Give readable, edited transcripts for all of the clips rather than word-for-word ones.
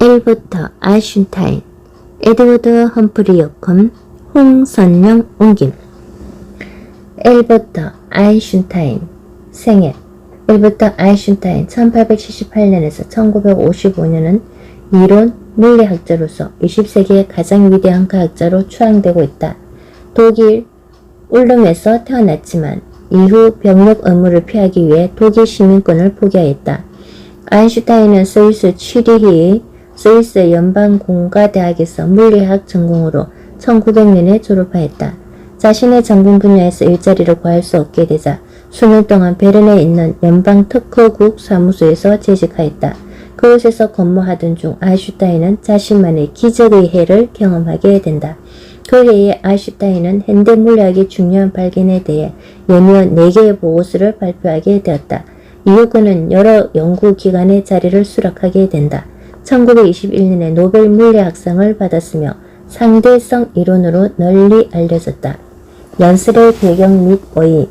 1부터 아이슈타인, 에드워드 험프리 요컴, 홍선영 옮김. 1부터 아이슈타인, 생애. 1부터 아이슈타인 1878년에서 1955년은 이론 물리학자로서 20세기의 가장 위대한 과학자로 추앙되고 있다. 독일 울름에서 태어났지만 이후 병력 의무를 피하기 위해 독일 시민권을 포기하였다. 아인슈타인은 스위스 취리히의 스위스 연방공과대학에서 물리학 전공으로 1900년에 졸업하였다. 자신의 전공 분야에서 일자리를 구할 수 없게 되자 수년 동안 베른에 있는 연방특허국 사무소에서 재직하였다. 그곳에서 근무하던 중 아인슈타인은 자신만의 기적의 해를 경험하게 된다. 그 해에 아인슈타인은 현대 물리학의 중요한 발견에 대해 연이어 4개의 보고서를 발표하게 되었다. 이후 그는 여러 연구기관의 자리를 수락하게 된다. 1921년에 노벨 물리학상을 받았으며 상대성 이론으로 널리 알려졌다. 연설의 배경 및 어휘.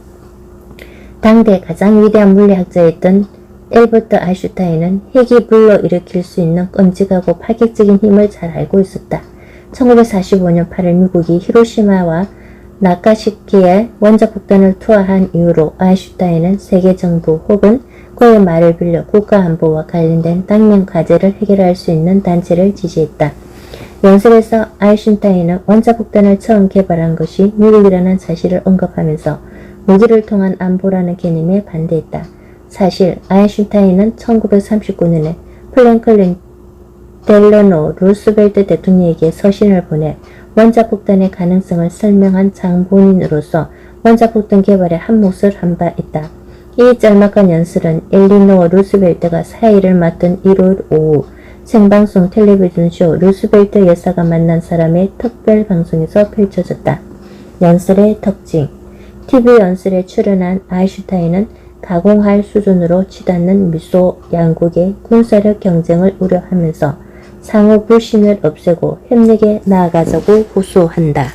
당대 가장 위대한 물리학자였던 엘버트 아인슈타인은 핵이 불러일으킬 수 있는 끔찍하고 파격적인 힘을 잘 알고 있었다. 1945년 8월 미국이 히로시마와 나카시키에 원자폭탄을 투하한 이후로 아인슈타인은 세계 정부 혹은 그의 말을 빌려 국가안보와 관련된 당면 과제를 해결할 수 있는 단체를 지지했다. 연설에서 아인슈타인은 원자폭탄을 처음 개발한 것이 미국이라는 사실을 언급하면서 무기를 통한 안보라는 개념에 반대했다. 사실 아인슈타인은 1939년에 플랭클린 델러노 루스벨트 대통령에게 서신을 보내 원자폭탄의 가능성을 설명한 장본인으로서 원자폭탄 개발에 한 몫을 한 바 있다. 이 짤막한 연설은 엘리노어 루스벨트가 사회를 맡은 1월 오후 생방송 텔레비전 쇼 루스벨트 여사가 만난 사람의 특별 방송에서 펼쳐졌다. 연설의 특징. TV 연설에 출연한 아인슈타인은 가공할 수준으로 치닫는 미소 양국의 군사력 경쟁을 우려하면서 상호 불신을 없애고 협력에 나아가자고 호소한다.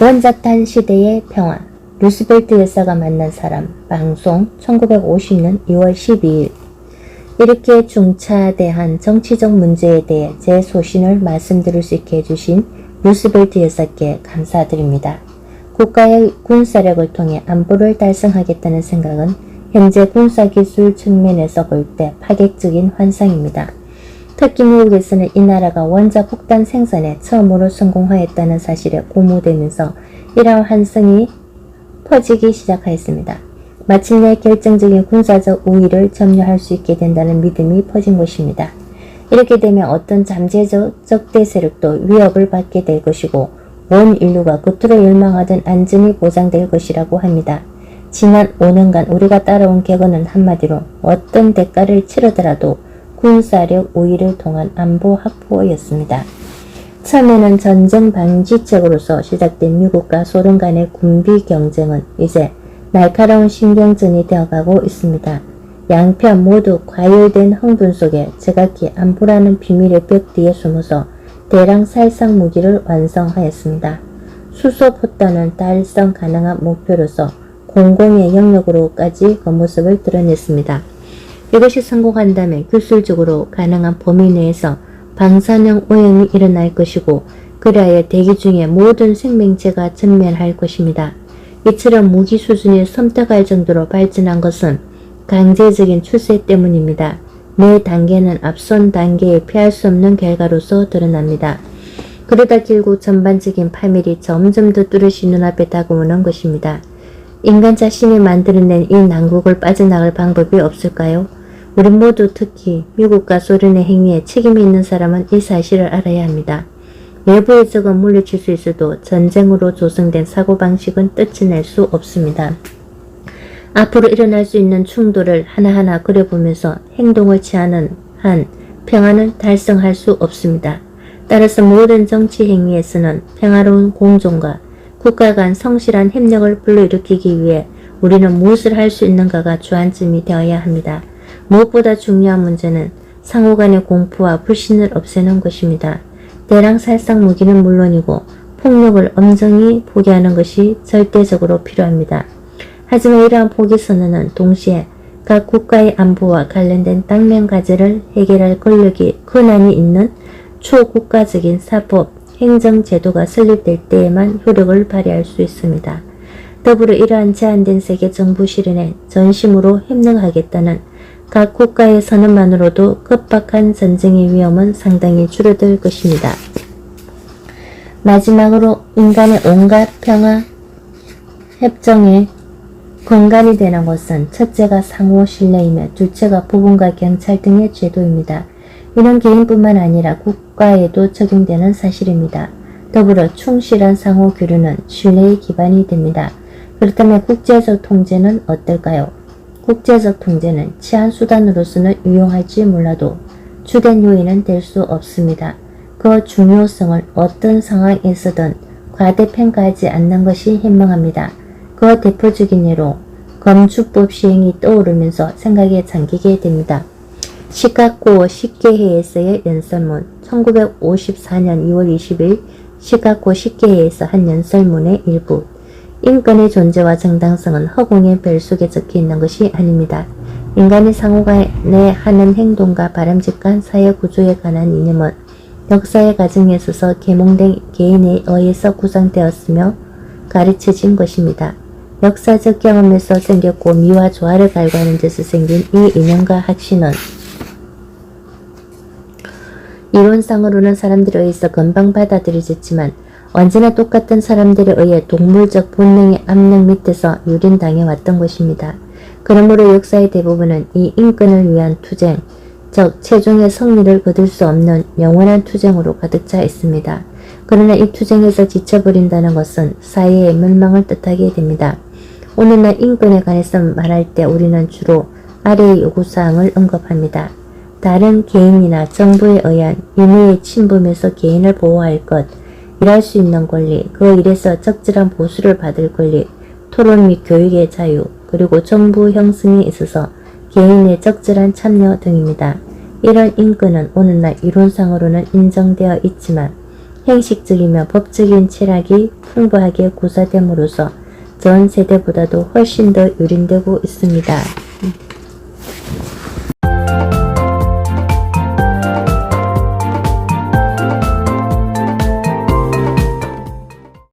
원자탄 시대의 평화. 루스벨트 여사가 만난 사람. 방송 1950년 2월 12일. 이렇게 중차대한 정치적 문제에 대해 제 소신을 말씀드릴 수 있게 해주신 루스벨트 여사께 감사드립니다. 국가의 군사력을 통해 안보를 달성하겠다는 생각은 현재 군사기술 측면에서 볼 때 파격적인 환상입니다. 특히 미국에서는 이 나라가 원자폭탄 생산에 처음으로 성공하였다는 사실에 고무되면서 이러한 환상이 퍼지기 시작하였습니다. 마침내 결정적인 군사적 우위를 점유할 수 있게 된다는 믿음이 퍼진 것입니다. 이렇게 되면 어떤 잠재적 적대 세력도 위협을 받게 될 것이고 온 인류가 그토록 열망하던 안전이 보장될 것이라고 합니다. 지난 5년간 우리가 따라온 객언은 한마디로 어떤 대가를 치르더라도 군사력 우위를 통한 안보 확보였습니다. 처음에는 전쟁 방지책으로서 시작된 미국과 소련 간의 군비 경쟁은 이제 날카로운 신경전이 되어가고 있습니다. 양편 모두 과열된 흥분 속에 제각기 안보라는 비밀의 벽 뒤에 숨어서 대량 살상 무기를 완성하였습니다. 수소포탄은 달성 가능한 목표로서 공공의 영역으로까지 그 모습을 드러냈습니다. 이것이 성공한다면 기술적으로 가능한 범위 내에서 방사능 오염이 일어날 것이고 그리하여 대기 중의 모든 생명체가 전멸할 것입니다. 이처럼 무기 수준이 섬뜩할 정도로 발전한 것은 강제적인 추세 때문입니다. 매 단계는 앞선 단계에 피할 수 없는 결과로서 드러납니다. 그러다 결국 전반적인 파멸이 점점 더 뚜렷이 눈앞에 다가오는 것입니다. 인간 자신이 만들어낸 이 난국을 빠져나갈 방법이 없을까요? 우리 모두 특히 미국과 소련의 행위에 책임이 있는 사람은 이 사실을 알아야 합니다. 외부의 적은 물리칠 수 있어도 전쟁으로 조성된 사고방식은 뜯어낼 수 없습니다. 앞으로 일어날 수 있는 충돌을 하나하나 그려보면서 행동을 취하는 한 평화는 달성할 수 없습니다. 따라서 모든 정치 행위에서는 평화로운 공존과 국가 간 성실한 협력을 불러일으키기 위해 우리는 무엇을 할 수 있는가가 주안점이 되어야 합니다. 무엇보다 중요한 문제는 상호 간의 공포와 불신을 없애는 것입니다. 대량 살상 무기는 물론이고 폭력을 엄정히 포기하는 것이 절대적으로 필요합니다. 하지만 이러한 포기 선언은 동시에 각 국가의 안보와 관련된 당면 과제를 해결할 권력이 권한이 있는 초국가적인 사법, 행정제도가 설립될 때에만 효력을 발휘할 수 있습니다. 더불어 이러한 제한된 세계 정부 실현에 전심으로 협력하겠다는 각 국가의 선언만으로도 급박한 전쟁의 위험은 상당히 줄어들 것입니다. 마지막으로 인간의 온갖 평화 협정의 근간이 되는 것은 첫째가 상호 신뢰이며 둘째가 부군과 경찰 등의 제도입니다. 이는 개인뿐만 아니라 국가에도 적용되는 사실입니다. 더불어 충실한 상호 교류는 신뢰의 기반이 됩니다. 그렇다면 국제적 통제는 어떨까요? 국제적 통제는 치안 수단으로서는 유용할지 몰라도 주된 요인은 될 수 없습니다. 그 중요성을 어떤 상황에서든 과대평가하지 않는 것이 현명합니다. 그 대표적인 예로 검주법 시행이 떠오르면서 생각에 잠기게 됩니다. 시카고 식계회에서의 연설문 1954년 2월 20일 시카고 식계회에서 한 연설문의 일부 인권의 존재와 정당성은 허공의 별 속에 적혀있는 것이 아닙니다. 인간이 상호간에 하는 행동과 바람직한 사회구조에 관한 이념은 역사의 과정에 있어서 계몽된 개인에 의해서 구성되었으며 가르쳐진 것입니다. 역사적 경험에서 생겼고 미와 조화를 갈구하는 데서 생긴 이 이념과 확신은 이론상으로는 사람들에 의해서 금방 받아들여졌지만 언제나 똑같은 사람들에 의해 동물적 본능의 압력 밑에서 유린당해 왔던 것입니다. 그러므로 역사의 대부분은 이 인권을 위한 투쟁, 즉 최종의 승리를 거둘 수 없는 영원한 투쟁으로 가득 차 있습니다. 그러나 이 투쟁에서 지쳐버린다는 것은 사회의 멸망을 뜻하게 됩니다. 오늘날 인권에 관해서 말할 때 우리는 주로 아래의 요구사항을 언급합니다. 다른 개인이나 정부에 의한 인위의 침범에서 개인을 보호할 것, 일할 수 있는 권리, 그 일에서 적절한 보수를 받을 권리, 토론 및 교육의 자유, 그리고 정부 형성에 있어서 개인의 적절한 참여 등입니다. 이런 인권은 오늘날 이론상으로는 인정되어 있지만 형식적이며 법적인 철학이 풍부하게 구사됨으로써 전 세대보다도 훨씬 더 유린되고 있습니다.